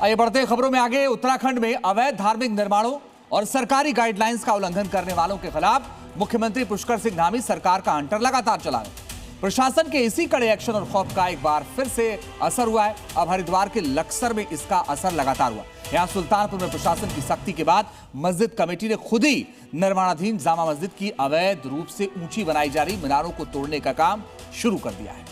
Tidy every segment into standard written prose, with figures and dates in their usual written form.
आइए बढ़ते खबरों में आगे। उत्तराखंड में अवैध धार्मिक निर्माणों और सरकारी गाइडलाइंस का उल्लंघन करने वालों के खिलाफ मुख्यमंत्री पुष्कर सिंह धामी सरकार का हंटर लगातार चला है। प्रशासन के इसी कड़े एक्शन और खौफ का एक बार फिर से असर हुआ है। अब हरिद्वार के लक्सर में इसका असर लगातार हुआ। यहां सुल्तानपुर में प्रशासन की सख्ती के बाद मस्जिद कमेटी ने खुद ही निर्माणाधीन जामा मस्जिद की अवैध रूप से ऊंची बनाई जा रही मीनारों को तोड़ने का काम शुरू कर दिया है।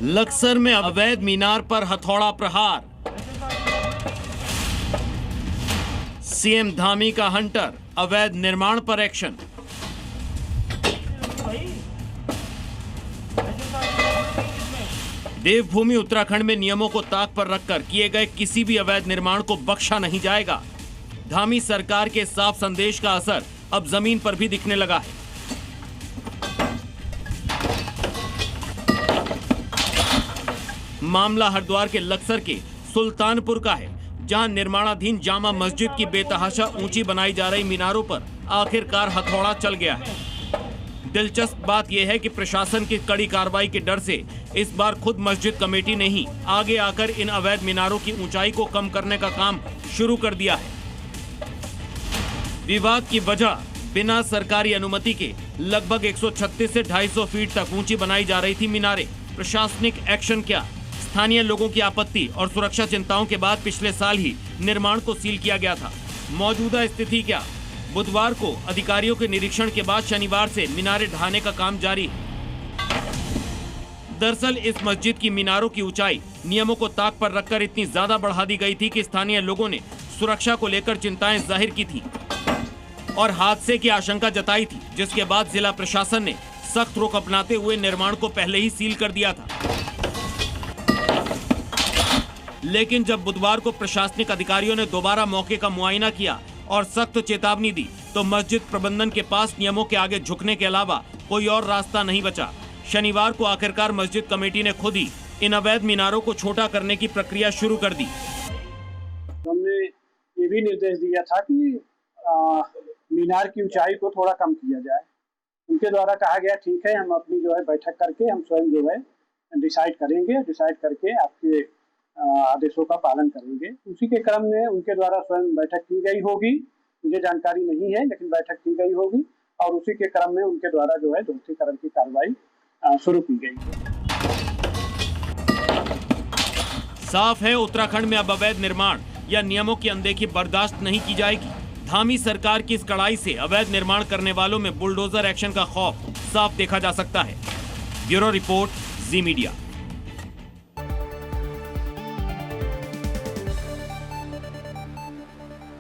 लक्सर में अवैध मीनार पर हथौड़ा प्रहार, सीएम धामी का हंटर, अवैध निर्माण पर एक्शन। देवभूमि उत्तराखंड में नियमों को ताक पर रखकर किए गए किसी भी अवैध निर्माण को बख्शा नहीं जाएगा। धामी सरकार के साफ संदेश का असर अब जमीन पर भी दिखने लगा है। मामला हरिद्वार के लक्सर के सुल्तानपुर का है, जहां निर्माणाधीन जामा मस्जिद की बेतहाशा ऊंची बनाई जा रही मीनारों पर आखिरकार हथौड़ा चल गया है। दिलचस्प बात यह है कि प्रशासन की कड़ी कार्रवाई के डर से इस बार खुद मस्जिद कमेटी ने ही आगे आकर इन अवैध मीनारों की ऊंचाई को कम करने का काम शुरू कर दिया है। विवाद की वजह बिना सरकारी अनुमति के लगभग 136 से 250 फीट तक ऊंची बनाई जा रही थी मीनारें। प्रशासनिक एक्शन क्या? स्थानीय लोगों की आपत्ति और सुरक्षा चिंताओं के बाद पिछले साल ही निर्माण को सील किया गया था। मौजूदा स्थिति क्या? बुधवार को अधिकारियों के निरीक्षण के बाद शनिवार से मीनारें ढहाने का काम जारी है। दरअसल इस मस्जिद की मीनारों की ऊंचाई नियमों को ताक पर रखकर इतनी ज्यादा बढ़ा दी गई थी कि स्थानीय लोगों ने सुरक्षा को लेकर चिंताएं जाहिर की थी और हादसे की आशंका जताई थी, जिसके बाद जिला प्रशासन ने सख्त रुख अपनाते हुए निर्माण को पहले ही सील कर दिया था। लेकिन जब बुधवार को प्रशासनिक अधिकारियों ने दोबारा मौके का मुआयना किया और सख्त चेतावनी दी, तो मस्जिद प्रबंधन के पास नियमों के आगे झुकने के अलावा कोई और रास्ता नहीं बचा। शनिवार को आखिरकार मस्जिद कमेटी ने खुद ही इन अवैध मीनारों को छोटा करने की प्रक्रिया शुरू कर दी। हमने ये भी निर्देश दिया था कि मीनार की ऊंचाई को थोड़ा कम किया जाए। उनके द्वारा कहा गया ठीक है, हम अपनी जो है बैठक करके हम स्वयं जो है डिसाइड करके आपके आदेशों का पालन करेंगे। उसी के क्रम में उनके द्वारा स्वयं बैठक की गई होगी, मुझे जानकारी नहीं है, लेकिन बैठक की गई होगी और उसी के क्रम में उनके द्वारा जो है दोहरीकरण की कार्रवाई शुरू की गई है। साफ है, उत्तराखंड में अब अवैध निर्माण या नियमों की अनदेखी बर्दाश्त नहीं की जाएगी। धामी सरकार की इस कड़ाई से अवैध निर्माण करने वालों में बुलडोजर एक्शन का खौफ साफ देखा जा सकता है। ब्यूरो रिपोर्ट, जी मीडिया।